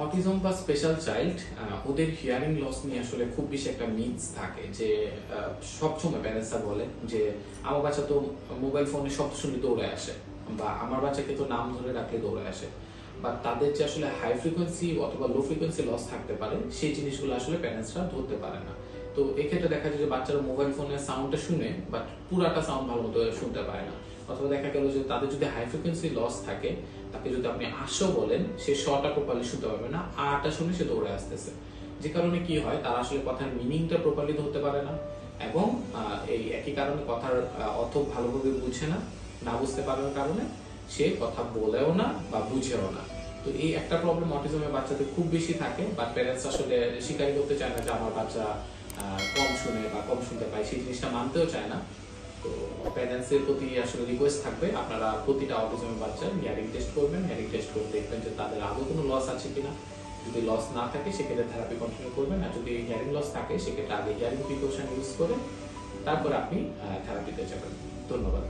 Autism বা special child ওদের hearing loss নিয়ে আসলে খুব বেশি একটা মিথস থাকে যে সবসময় প্যারেন্টসরা বলে যে আমার বাচ্চা তো মোবাইল ফোনে শব্দ শুনলে দৌড়ে আসে, বা আমার বাচ্চাকে তো নাম ধরে ডাকলে দৌড়ে আসে। বা তাদের যে আসলে হাই ফ্রিকোয়েন্সি অথবা লো ফ্রিকোয়েন্সি লস থাকতে পারে সেই জিনিসগুলো আসলে প্যারেন্টসরা ধরতে পারে না। তো এক্ষেত্রে দেখা যায় যে বাচ্চারা মোবাইল ফোনের সাউন্ডটা শুনে বাট পুরাটা সাউন্ড ভালো মতো শুনতে পারে না। অথবা দেখা গেল যে তাদের যদি হাই ফ্রিকোয়েন্সি লস থাকে, তাকে যদি আপনি আসো বলেন সে শটা প্রপারলি শুনতে পারবে না, আটা শুনে সে দৌড়ে আসতেছে। যে কারণে কি হয়, তারা আসলে কথার মিনিংটা প্রপারলি ধরতে পারে না, এবং এই একই কারণে কথার অর্থ ভালোভাবে বুঝে না। না বুঝতে পারার কারণে সে কথা বলেও না বা বুঝেও না। তো এই একটা প্রবলেম অটিজমের বাচ্চাদের খুব বেশি থাকে, বাট প্যারেন্টস আসলে স্বীকারই করতে চায় না যে আমার বাচ্চা কম শুনে বা কম শুনতে পায়, সেই জিনিসটা মানতেও চায় না। তো প্যারেন্টসের প্রতি আসলে রিকোয়েস্ট থাকবে, আপনারা প্রতিটা অটিজমের বাচ্চার হিয়ারিং টেস্ট করবেন। হিয়ারিং টেস্ট করে দেখবেন যে তাদের আদৌ কোনো লস আছে কিনা। যদি লস না থাকে সেক্ষেত্রে থেরাপি কন্টিনিউ করবেন, আর যদি হিয়ারিং লস থাকে সেক্ষেত্রে আগে হিয়ারিং প্রিকশন ইউজ করে তারপর আপনি থেরাপিতে যাবেন। ধন্যবাদ।